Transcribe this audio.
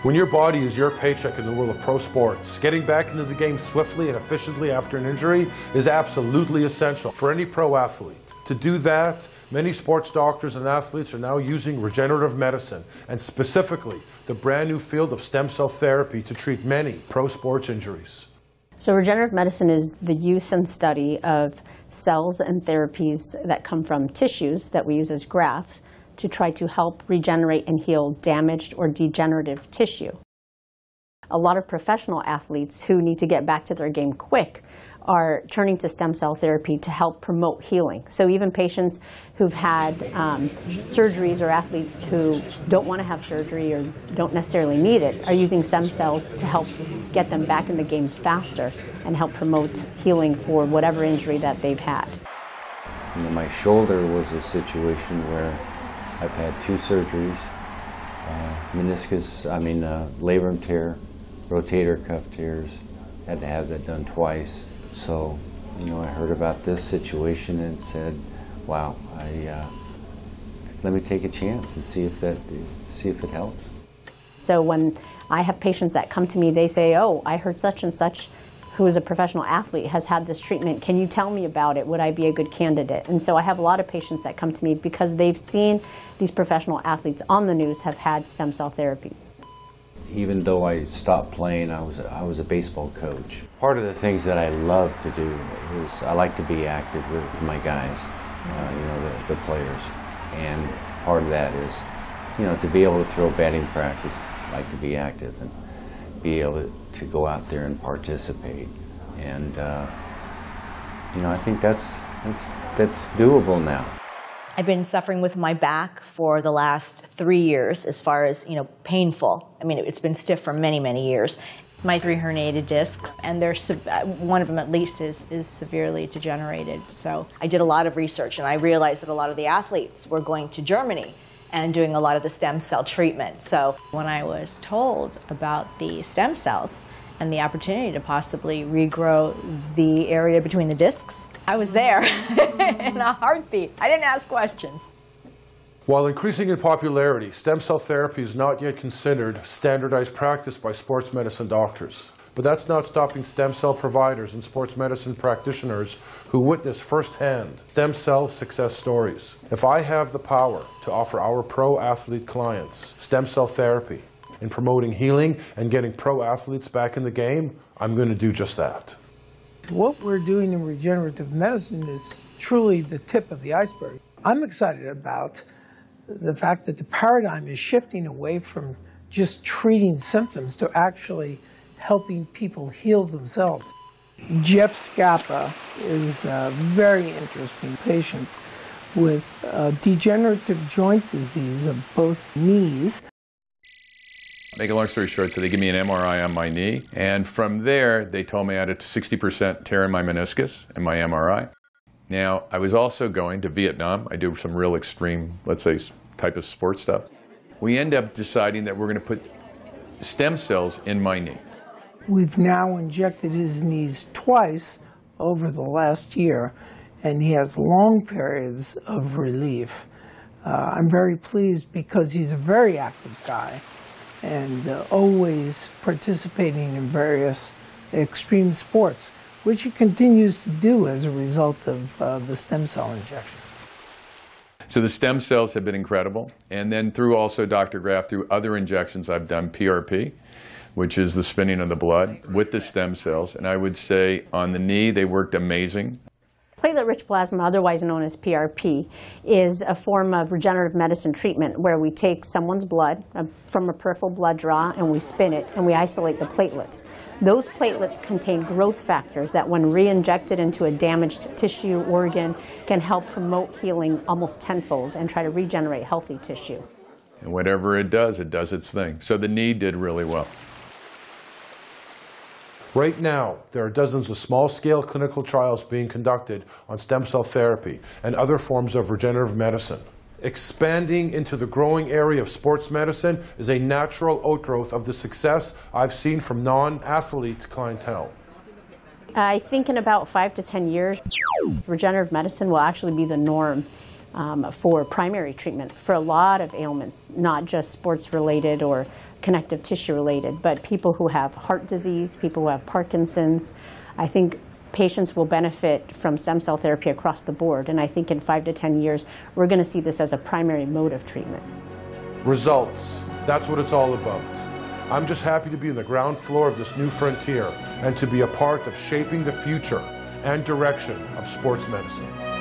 When your body is your paycheck in the world of pro sports, getting back into the game swiftly and efficiently after an injury is absolutely essential for any pro athlete. To do that, many sports doctors and athletes are now using regenerative medicine, and specifically the brand new field of stem cell therapy to treat many pro sports injuries. So regenerative medicine is the use and study of cells and therapies that come from tissues that we use as grafts to try to help regenerate and heal damaged or degenerative tissue. A lot of professional athletes who need to get back to their game quick are turning to stem cell therapy to help promote healing. So even patients who've had surgeries or athletes who don't want to have surgery or don't necessarily need it are using stem cells to help get them back in the game faster and help promote healing for whatever injury that they've had. You know, my shoulder was a situation where I've had 2 surgeries, labrum tear, rotator cuff tears, had to have that done twice. So, you know, I heard about this situation and said, wow, let me take a chance and see if it helps. So when I have patients that come to me, they say, oh, I heard such and such, who is a professional athlete, has had this treatment. Can you tell me about it? Would I be a good candidate? And so I have a lot of patients that come to me because they've seen these professional athletes on the news have had stem cell therapies. Even though I stopped playing, I was a baseball coach. Part of the things that I love to do is I like to be active with my guys, the players. And part of that is, you know, to be able to throw batting practice, I like to be active and be able to go out there and participate. And, you know, I think that's doable now. I've been suffering with my back for the last 3 years as far as, you know, painful. I mean, it's been stiff for many, many years. My 3 herniated discs, and one of them at least is severely degenerated. So I did a lot of research, and I realized that a lot of the athletes were going to Germany and doing a lot of the stem cell treatment. So when I was told about the stem cells and the opportunity to possibly regrow the area between the discs, I was there in a heartbeat. I didn't ask questions. While increasing in popularity, stem cell therapy is not yet considered standardized practice by sports medicine doctors. But that's not stopping stem cell providers and sports medicine practitioners who witness firsthand stem cell success stories. If I have the power to offer our pro athlete clients stem cell therapy in promoting healing and getting pro athletes back in the game, I'm going to do just that. What we're doing in regenerative medicine is truly the tip of the iceberg. I'm excited about the fact that the paradigm is shifting away from just treating symptoms to actually helping people heal themselves. Jeff Scappa is a very interesting patient with degenerative joint disease of both knees. Make a long story short, so they give me an MRI on my knee, and from there they told me I had a 60% tear in my meniscus in my MRI. Now, I was also going to Vietnam. I do some real extreme, let's say, type of sports stuff. We end up deciding that we're going to put stem cells in my knee. We've now injected his knees twice over the last year, and he has long periods of relief. I'm very pleased because he's a very active guy and always participating in various extreme sports, which he continues to do as a result of the stem cell injections. So the stem cells have been incredible. And then through also Dr. Graff, through other injections, I've done PRP, which is the spinning of the blood with the stem cells. And I would say on the knee, they worked amazing. Platelet-rich plasma, otherwise known as PRP, is a form of regenerative medicine treatment where we take someone's blood from a peripheral blood draw and we spin it and we isolate the platelets. Those platelets contain growth factors that when re-injected into a damaged tissue organ can help promote healing almost tenfold and try to regenerate healthy tissue. And whatever it does its thing. So the knee did really well. Right now, there are dozens of small-scale clinical trials being conducted on stem cell therapy and other forms of regenerative medicine. Expanding into the growing area of sports medicine is a natural outgrowth of the success I've seen from non-athlete clientele. I think in about 5 to 10 years, regenerative medicine will actually be the norm for primary treatment for a lot of ailments, not just sports related or connective tissue related, but people who have heart disease, people who have Parkinson's. I think patients will benefit from stem cell therapy across the board, and I think in 5 to 10 years we're going to see this as a primary mode of treatment. Results, that's what it's all about. I'm just happy to be in the ground floor of this new frontier and to be a part of shaping the future and direction of sports medicine.